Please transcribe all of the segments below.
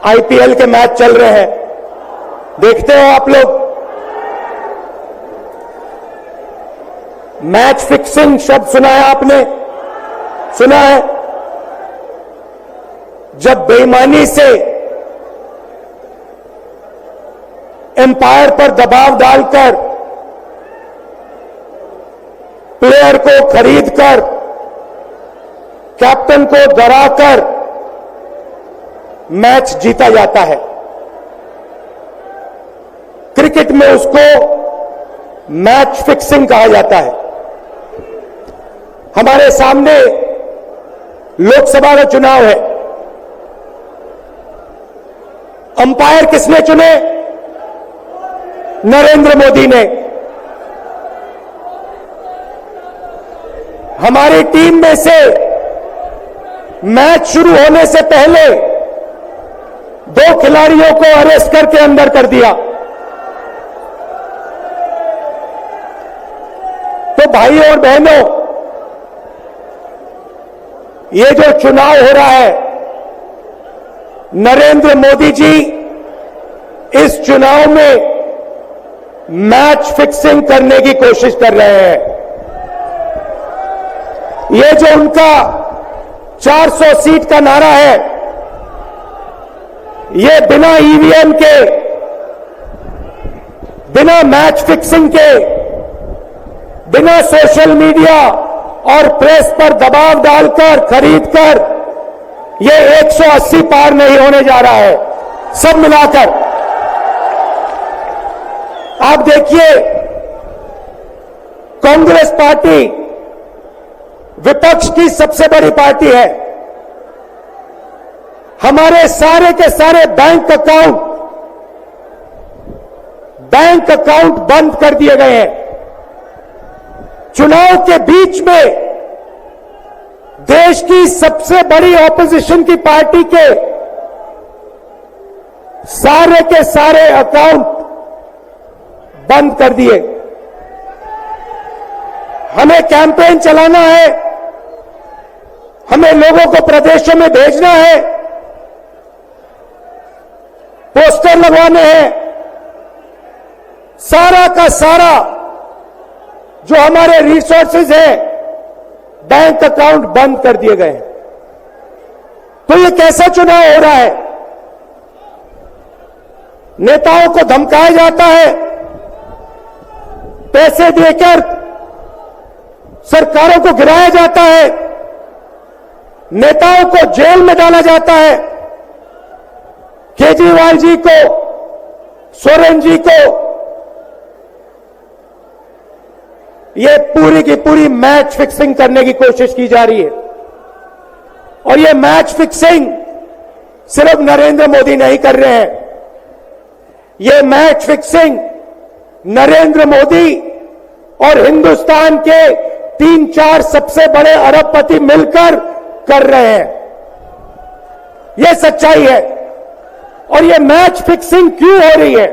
IPL के match चल रहे हैं, देखते हो आप लोग। मैच फिक्सिंग शब्द सुना है आपने? सुना है? जब बेईमानी से एम्पायर पर दबाव डालकर प्लेयर को खरीदकर कैप्टन को डराकर मैच जीता जाता है। क्रिकेट में उसको मैच फिक्सिंग कहा जाता है। हमारे सामने लोकसभा का चुनाव है। अंपायर किसने चुने? नरेंद्र मोदी ने। हमारी टीम में से मैच शुरू होने से पहले 2 खिलाड़ियों को अरेस्ट करके अंदर कर दिया। तो भाइयों और बहनों, ये जो चुनाव हो रहा है, नरेंद्र मोदी जी इस चुनाव में मैच फिक्सिंग करने की कोशिश कर रहे हैं। ये जो उनका 400 सीट का नारा है, ये बिना ईवीएम के, बिना मैच फिक्सिंग के, बिना सोशल मीडिया और प्रेस पर दबाव डालकर खरीदकर ये 180 पार नहीं होने जा रहा है। सब मिलाकर आप देखिए, कांग्रेस पार्टी विपक्ष की सबसे बड़ी पार्टी है। हमारे सारे के सारे बैंक अकाउंट बंद कर दिए गए हैं। चुनाव के बीच में देश की सबसे बड़ी ऑपोजिशन की पार्टी के सारे अकाउंट बंद कर दिए। हमें कैंपेन चलाना है, हमें लोगों को प्रदेशों में भेजना है, पोस्टर लगवाने हैं। सारा का सारा जो हमारे रिसोर्सेज हैं, बैंक अकाउंट बंद कर दिए गए। तो ये कैसा चुनाव हो रहा है? नेताओं को धमकाया जाता है, पैसे देकर सरकारों को गिराया जाता है, नेताओं को जेल में डाला जाता है। केजरीवाल जी को, सोरेन जी को, ये पूरी की पूरी मैच फिक्सिंग करने की कोशिश की जा रही है। और ये मैच फिक्सिंग सिर्फ नरेंद्र मोदी नहीं कर रहे हैं। ये मैच फिक्सिंग नरेंद्र मोदी और हिंदुस्तान के 3-4 सबसे बड़े अरबपति मिलकर कर रहे हैं। यह सच्चाई है। और यह मैच फिक्सिंग क्यों हो रही है?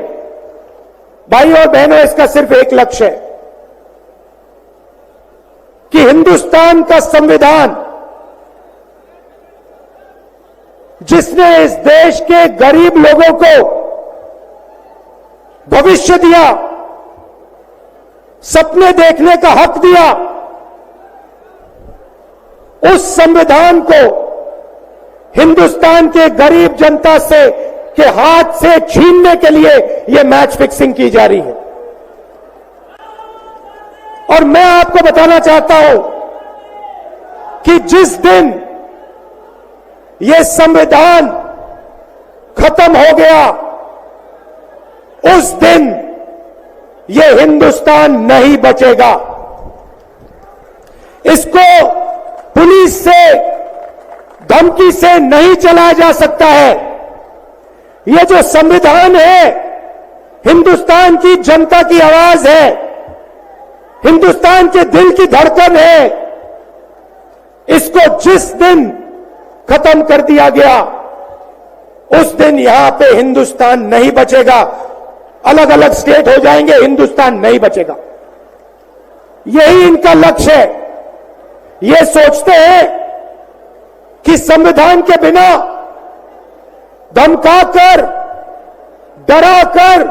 भाइयों और बहनों, इसका सिर्फ एक लक्ष्य है कि हिंदुस्तान का संविधान, जिसने इस देश के गरीब लोगों को भविष्य दिया, सपने देखने का हक दिया, उस संविधान को हिंदुस्तान के गरीब जनता से के हाथ से छीनने के लिए यह मैच फिक्सिंग की जा रही है। और मैं आपको बताना चाहता हूं कि जिस दिन यह संविधान खत्म हो गया, उस दिन यह हिंदुस्तान नहीं बचेगा। इसको पुलिस से, धमकी से नहीं चलाया जा सकता है। यह जो संविधान है, हिंदुस्तान की जनता की आवाज है, हिंदुस्तान के दिल की धड़कन है। इसको जिस दिन खत्म कर दिया गया, उस दिन यहां पे हिंदुस्तान नहीं बचेगा। अलग अलग स्टेट हो जाएंगे, हिंदुस्तान नहीं बचेगा। यही इनका लक्ष्य है। ये सोचते हैं कि संविधान के बिना धमकाकर, डराकर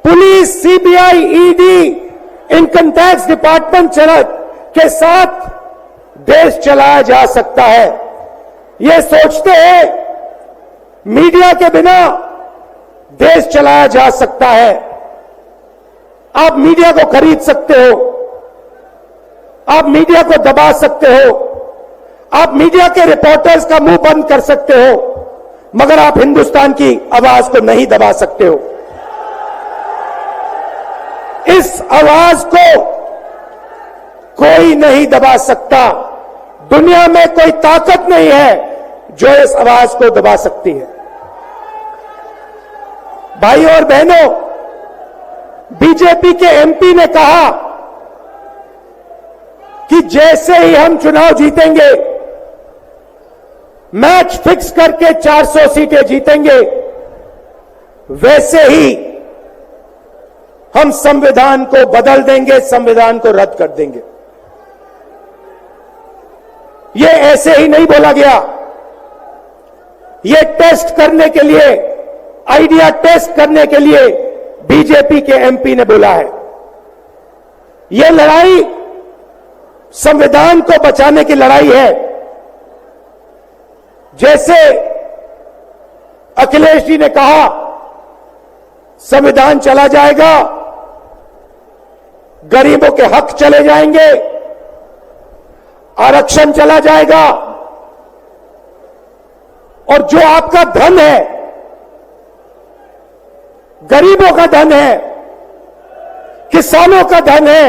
police, CBI, ED, income tax department के साथ देश चलाया जा सकता है। ये सोचते हैं मीडिया के बिना देश चलाया जा सकता है। आप मीडिया को खरीद सकते हो, आप मीडिया को दबा सकते हो, आप मीडिया के रिपोर्टर्स का मुंह बंद कर सकते हो, मगर आप हिंदुस्तान की आवाज को नहीं दबा सकते हो। इस आवाज को कोई नहीं दबा सकता। दुनिया में कोई ताकत नहीं है जो इस आवाज को दबा सकती है। भाई और बहनों, बीजेपी के एमपी ने कहा कि जैसे ही हम चुनाव जीतेंगे, मैच फिक्स करके 400 सीटें जीतेंगे, वैसे ही हम संविधान को बदल देंगे, संविधान को रद्द कर देंगे। ये ऐसे ही नहीं बोला गया, ये टेस्ट करने के लिए, आइडिया टेस्ट करने के लिए बीजेपी के एमपी ने बोला है। ये लड़ाई संविधान को बचाने की लड़ाई है। जैसे अखिलेश जी ने कहा संविधान चला जाएगा, गरीबों के हक चले जाएंगे, आरक्षण चला जाएगा, और जो आपका धन है, गरीबों का धन है, किसानों का धन है,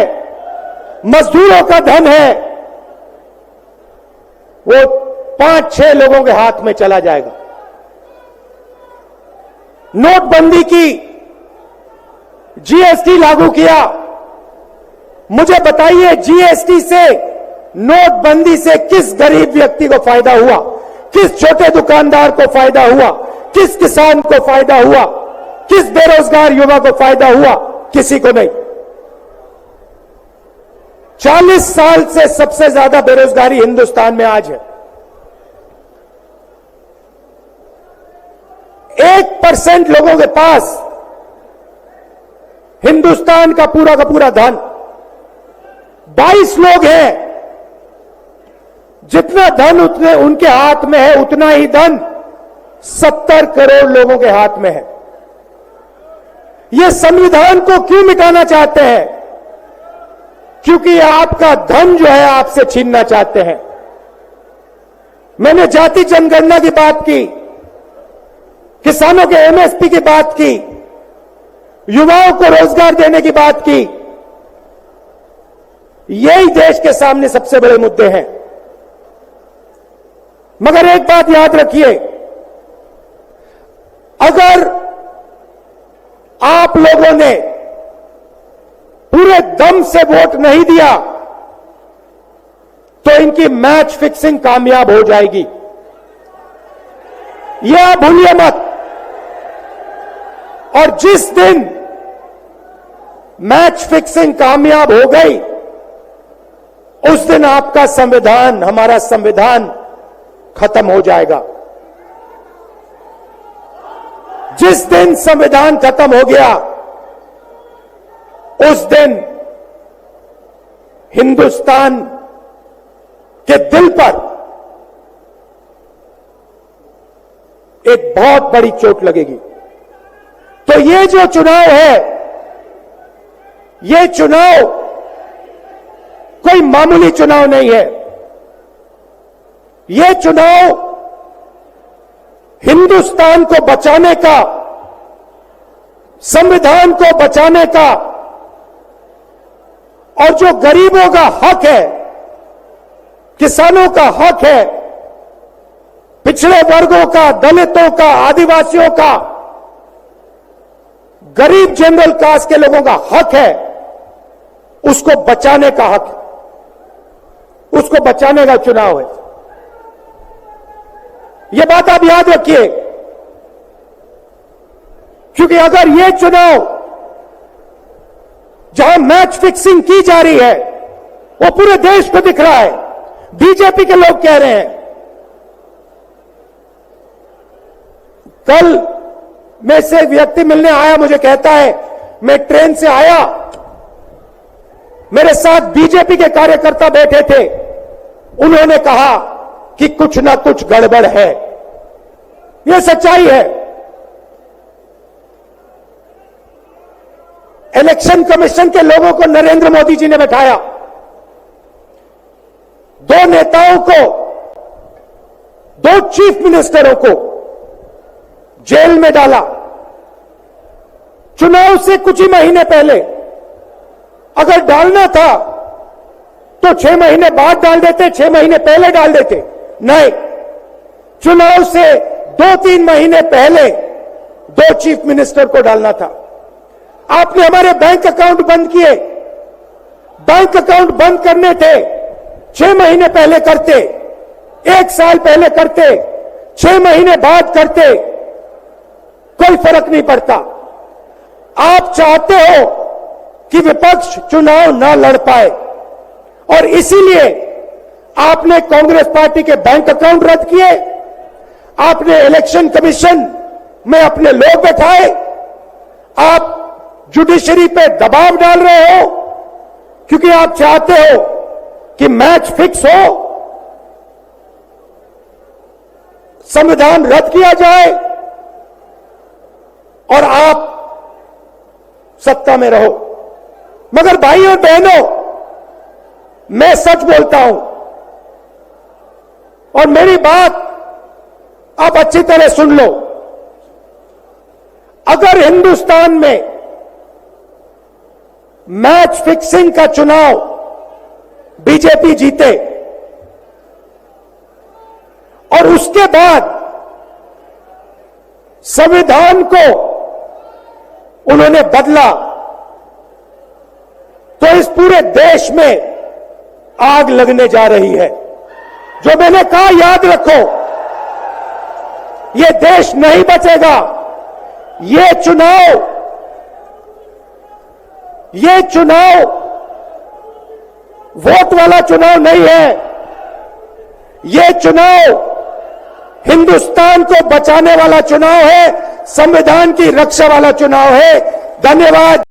मजदूरों का धन है, वो 5-6 लोगों के हाथ में चला जाएगा। नोटबंदी की, जीएसटी लागू किया। मुझे बताइए, जीएसटी से, नोटबंदी से किस गरीब व्यक्ति को फायदा हुआ? किस छोटे दुकानदार को फायदा हुआ? किस किसान को फायदा हुआ? किस बेरोजगार युवा को फायदा हुआ? किसी को नहीं। 40 साल से सबसे ज्यादा बेरोजगारी हिंदुस्तान में आज है। 1% लोगों के पास हिंदुस्तान का पूरा धन, 22 लोग हैं, जितना धन उतने उनके हाथ में है, उतना ही धन 70 करोड़ लोगों के हाथ में है। ये संविधान को क्यों मिटाना चाहते हैं? क्योंकि आपका धन जो है आपसे छीनना चाहते हैं। मैंने जाति जनगणना की बात की, किसानों के एमएसपी की बात की, युवाओं को रोजगार देने की बात की। यही देश के सामने सबसे बड़े मुद्दे हैं। मगर एक बात याद रखिए, अगर आप लोगों ने पूरे दम से वोट नहीं दिया तो इनकी मैच फिक्सिंग कामयाब हो जाएगी। यह आप भूलिए मत। और जिस दिन मैच फिक्सिंग कामयाब हो गई, उस दिन आपका संविधान, हमारा संविधान खत्म हो जाएगा। जिस दिन संविधान खत्म हो गया, उस दिन हिंदुस्तान के दिल पर एक बहुत बड़ी चोट लगेगी। तो ये जो चुनाव है, ये चुनाव कोई मामूली चुनाव नहीं है। ये चुनाव हिंदुस्तान को बचाने का, संविधान को बचाने का, और जो गरीबों का हक है, किसानों का हक है, पिछड़े वर्गों का, दलितों का, आदिवासियों का, गरीब जनरल कास्ट के लोगों का हक है, उसको बचाने का हक, उसको बचाने का चुनाव है। यह बात आप याद रखिए, क्योंकि अगर यह चुनाव जहां मैच फिक्सिंग की जा रही है, वो पूरे देश को दिख रहा है, बीजेपी के लोग कह रहे हैं कल में से व्यक्ति मिलने आया, मुझे कहता है मैं ट्रेन से आया, मेरे साथ बीजेपी के कार्यकर्ता बैठे थे, उन्होंने कहा कि कुछ ना कुछ गड़बड़ है। यह सच्चाई है। इलेक्शन कमीशन के लोगों को नरेंद्र मोदी जी ने बैठाया, दो नेताओं को, दो चीफ मिनिस्टरों को जेल में डाला। चुनाव से कुछ ही महीने पहले अगर डालना था तो 6 महीने बाद डाल देते, 6 महीने पहले डाल देते। नहीं, चुनाव से 2-3 महीने पहले 2 चीफ मिनिस्टर को डालना था। आपने हमारे बैंक अकाउंट बंद किए। बैंक अकाउंट बंद करने थे, 6 महीने पहले करते, 1 साल पहले करते, 6 महीने बाद करते, कोई फर्क नहीं पड़ता। आप चाहते हो कि विपक्ष चुनाव न लड़ पाए और इसीलिए आपने कांग्रेस पार्टी के बैंक अकाउंट रद्द किए, आपने इलेक्शन कमीशन में अपने लोग बैठाए, आप जुडिशरी पे दबाव डाल रहे हो क्योंकि आप चाहते हो कि मैच फिक्स हो, संविधान रद्द किया जाए और आप सत्ता में रहो। मगर भाई और बहनों, मैं सच बोलता हूं और मेरी बात आप अच्छी तरह सुन लो। अगर हिंदुस्तान में मैच फिक्सिंग का चुनाव बीजेपी जीते और उसके बाद संविधान को उन्होंने बदला, तो इस पूरे देश में आग लगने जा रही है। जो मैंने कहा याद रखो, ये देश नहीं बचेगा। ये चुनाव वोट वाला चुनाव नहीं है। ये चुनाव हिंदुस्तान को बचाने वाला चुनाव है, संविधान की रक्षा वाला चुनाव है। धन्यवाद।